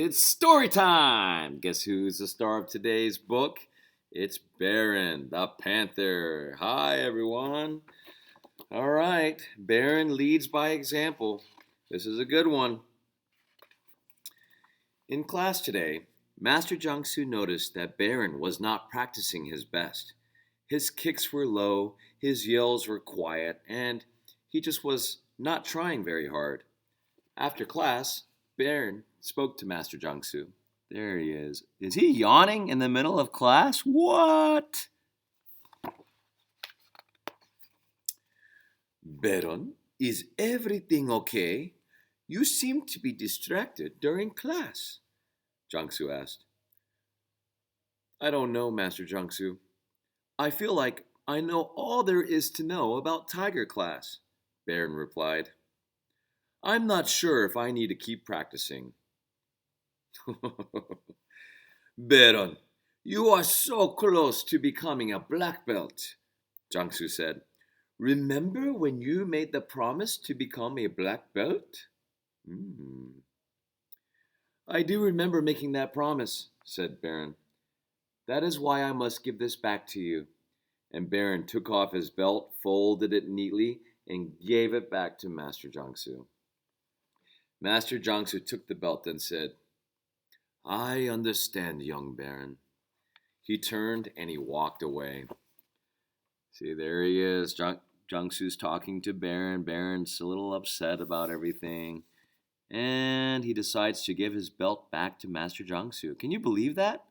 It's story time! Guess who's the star of today's book? It's Baron, the Panther. Hi, everyone. All right, Baron leads by example. This is a good one. In class today, Master Jiangsu noticed that Baron was not practicing his best. His kicks were low, his yells were quiet, and he just was not trying very hard. After class, Baron spoke to Master Jiangsu. There he is. Is he yawning in the middle of class? What? Baron, is everything okay? You seem to be distracted during class, Jiangsu asked. I don't know, Master Jiangsu. I feel like I know all there is to know about Tiger class, Baron replied. I'm not sure if I need to keep practicing. Baron, you are so close to becoming a black belt, Jiangsu said. Remember when you made the promise to become a black belt? I do remember making that promise, said Baron. That is why I must give this back to you. And Baron took off his belt, folded it neatly, and gave it back to Master Jiangsu. Master Jiangsu took the belt and said, I understand, young Baron. He turned and he walked away. See, there he is. Jiangsu's talking to Baron. Baron's a little upset about everything. And he decides to give his belt back to Master Jiangsu. Can you believe that?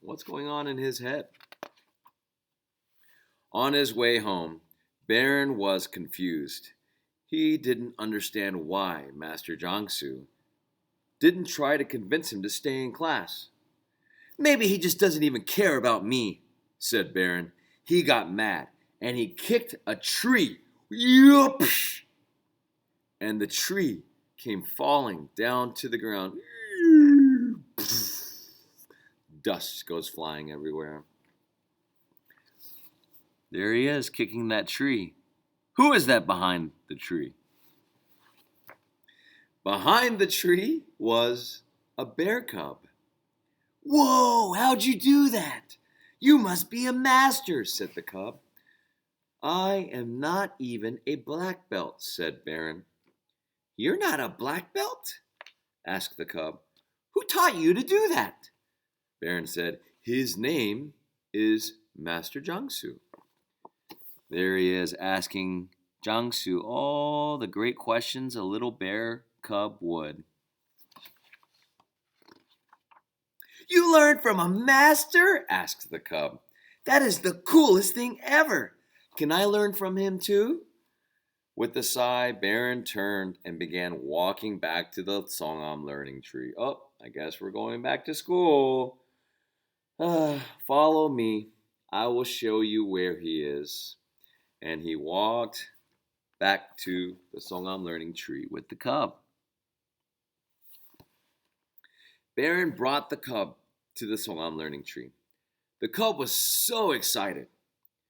What's going on in his head? On his way home, Baron was confused. He didn't understand why Master Jiangsu didn't try to convince him to stay in class. Maybe he just doesn't even care about me, said Baron. He got mad and he kicked a tree. Yup! And the tree came falling down to the ground. Dust goes flying everywhere. There he is, kicking that tree. Who is that behind the tree? Behind the tree was a bear cub. Whoa, how'd you do that? You must be a master, said the cub. I am not even a black belt, said Baron. You're not a black belt? Asked the cub. Who taught you to do that? Baron said, his name is Master Jiangsu. There he is, asking Jiangsu all the great questions a little bear cub would. You learned from a master? Asked the cub. That is the coolest thing ever. Can I learn from him too? With a sigh, Baron turned and began walking back to the Songam learning tree. Oh, I guess we're going back to school. Follow me. I will show you where he is. And he walked back to the Songam learning tree with the cub. Baron brought the cub to the Songam learning tree. The cub was so excited.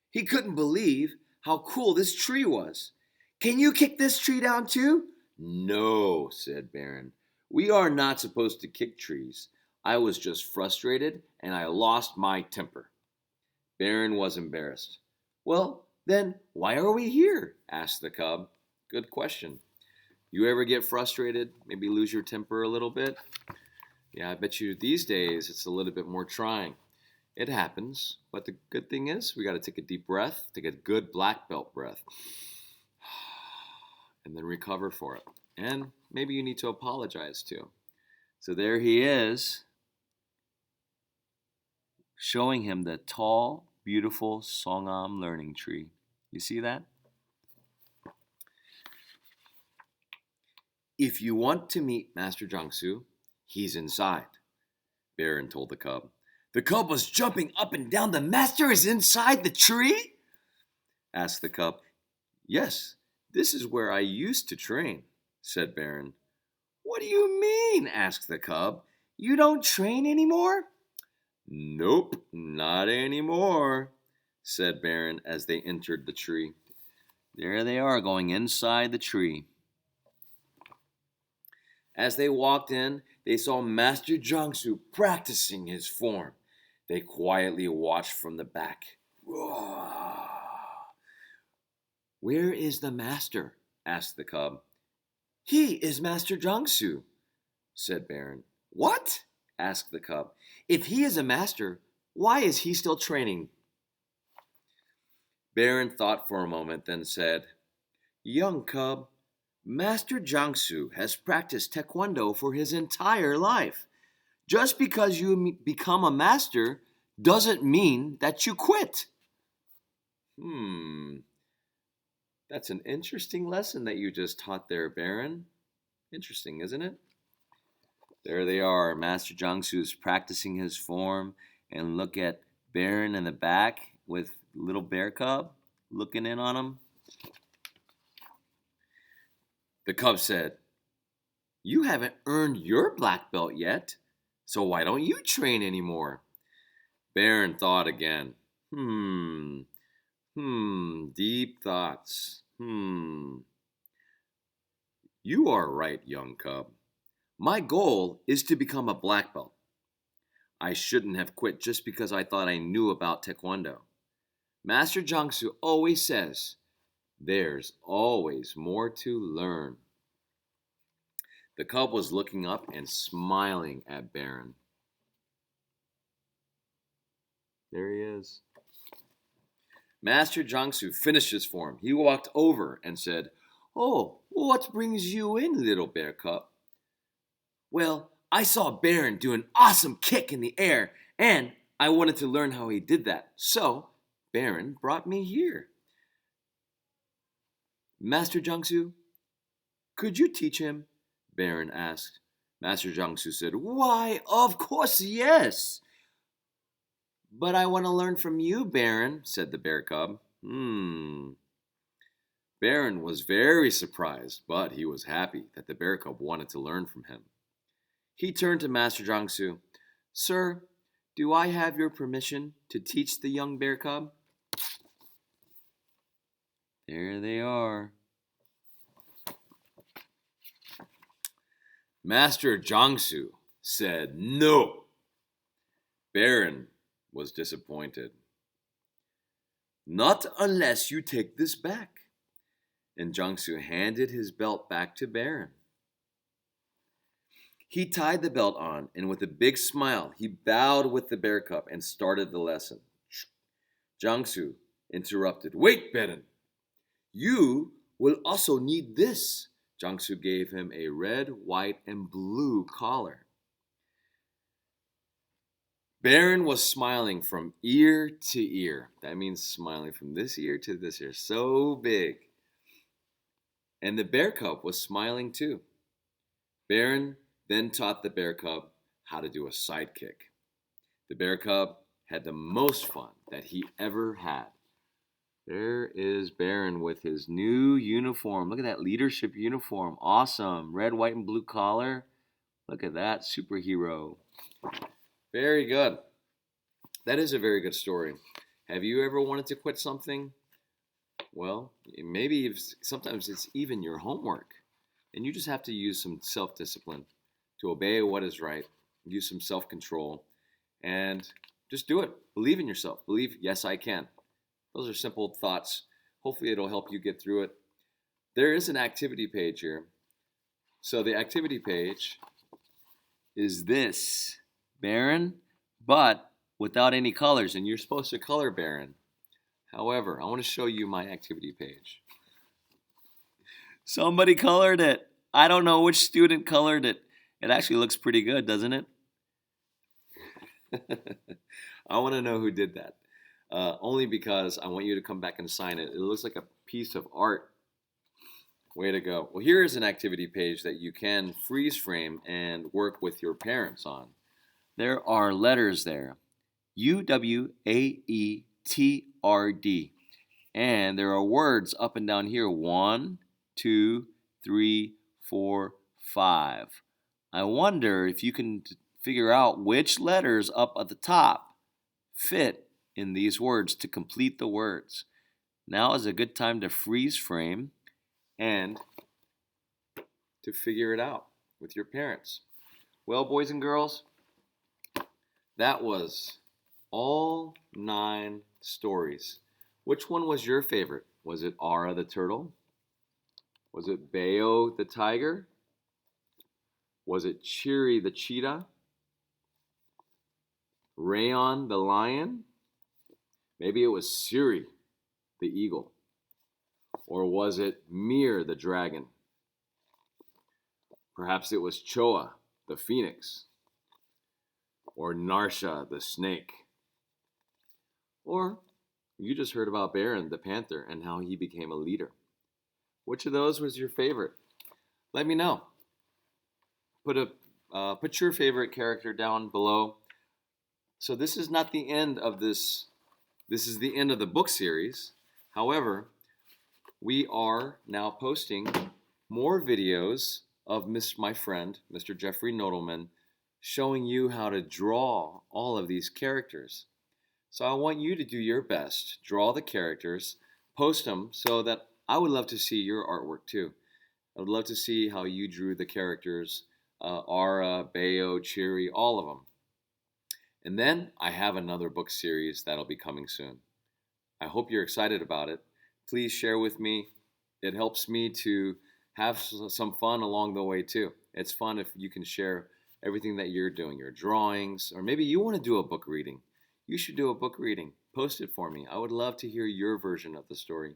He couldn't believe how cool this tree was. Can you kick this tree down too? No, said Baron. We are not supposed to kick trees. I was just frustrated and I lost my temper. Baron was embarrassed. Well, then why are we here? Asked the cub. Good question. You ever get frustrated? Maybe lose your temper a little bit? Yeah, I bet you these days it's a little bit more trying. It happens, but the good thing is we got to take a deep breath, take a good black belt breath, and then recover for it. And maybe you need to apologize too. So there he is, showing him the tall, beautiful Songam learning tree. You see that? If you want to meet Master Jiangsu, he's inside, Baron told the cub. The cub was jumping up and down. The master is inside the tree? Asked the cub. Yes, this is where I used to train, said Baron. What do you mean? Asked the cub. You don't train anymore? Nope, not anymore, said Baron as they entered the tree. There they are, going inside the tree. As they walked in, they saw Master Jiangsu practicing his form. They quietly watched from the back. Where is the master? Asked the cub. He is Master Jiangsu, said Baron. What? Asked the cub. If he is a master, why is he still training? Baron thought for a moment, then said, Young cub, Master Jiangsu has practiced taekwondo for his entire life. Just because you become a master doesn't mean that you quit. That's an interesting lesson that you just taught there, Baron. Interesting, isn't it? There they are. Master Jiangsu is practicing his form, and look at Baron in the back with little bear cub looking in on him. The cub said, You haven't earned your black belt yet, so why don't you train anymore? Baron thought again. Deep thoughts. You are right, young cub. My goal is to become a black belt. I shouldn't have quit just because I thought I knew about taekwondo. Master Jiangsu always says, there's always more to learn. The cub was looking up and smiling at Baron. There he is. Master Jiangsu finished his form. He walked over and said, Oh, what brings you in, little bear cub? Well, I saw Baron do an awesome kick in the air, and I wanted to learn how he did that. So, Baron brought me here. Master Jiangsu, could you teach him? Baron asked. Master Jiangsu said, Why, of course, yes. But I want to learn from you, Baron, said the bear cub. Baron was very surprised, but he was happy that the bear cub wanted to learn from him. He turned to Master Jiangsu. Sir, do I have your permission to teach the young bear cub? There they are. Master Jiangsu said no. Baron was disappointed. Not unless you take this back. And Jiangsu handed his belt back to Baron. He tied the belt on, and with a big smile, he bowed with the bear cub and started the lesson. Jiangsu interrupted. Wait, Baron. You will also need this. Jiangsu gave him a red, white, and blue collar. Baron was smiling from ear to ear. That means smiling from this ear to this ear. So big. And the bear cub was smiling too. Baron then taught the bear cub how to do a sidekick. The bear cub had the most fun that he ever had. There is Baron with his new uniform. Look at that leadership uniform. Awesome. Red, white, and blue collar. Look at that superhero. Very good. That is a very good story. Have you ever wanted to quit something? Well, maybe sometimes it's even your homework. And you just have to use some self-discipline to obey what is right. Use some self-control. And just do it. Believe in yourself. Believe, yes, I can. Those are simple thoughts. Hopefully it'll help you get through it. There is an activity page here. So the activity page is this. Baron, but without any colors. And you're supposed to color Baron. However, I want to show you my activity page. Somebody colored it. I don't know which student colored it. It actually looks pretty good, doesn't it? I want to know who did that. Only because I want you to come back and sign it. It looks like a piece of art. Way to go. Well, here is an activity page that you can freeze frame and work with your parents on. There are letters there. UWAETRD. And there are words up and down here. 1, 2, 3, 4, 5. I wonder if you can figure out which letters up at the top fit in these words to complete the words. Now is a good time to freeze frame and to figure it out with your parents. Well, boys and girls, that was all 9 stories. Which one was your favorite? Was it Ara the turtle? Was it Bayo the tiger? Was it Cheery the cheetah? Rayon the lion? Maybe it was Siri the eagle. Or was it Mir the dragon? Perhaps it was Choa the phoenix. Or Narsha the snake. Or you just heard about Baron the panther and how he became a leader. Which of those was your favorite? Let me know. Put your favorite character down below. So this is not the end of this. This is the end of the book series. However, we are now posting more videos of my friend, Mr. Jeffrey Nodelman, showing you how to draw all of these characters. So I want you to do your best, draw the characters, post them so that I would love to see your artwork too. I would love to see how you drew the characters, Ara, Bayo, Cheery, all of them. And then I have another book series that'll be coming soon. I hope you're excited about it. Please share with me. It helps me to have some fun along the way too. It's fun if you can share everything that you're doing, your drawings, or maybe you want to do a book reading. You should do a book reading. Post it for me. I would love to hear your version of the story.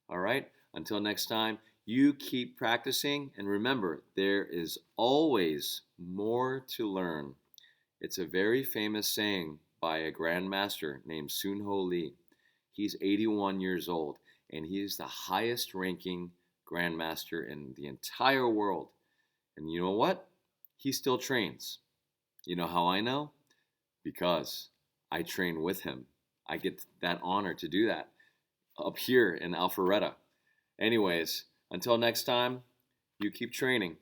All right, until next time, you keep practicing, and remember, there is always more to learn. It's a very famous saying by a grandmaster named Sun Ho Lee. He's 81 years old, and he is the highest ranking grandmaster in the entire world. And you know what? He still trains. You know how I know? Because I train with him. I get that honor to do that up here in Alpharetta. Anyways, until next time, you keep training.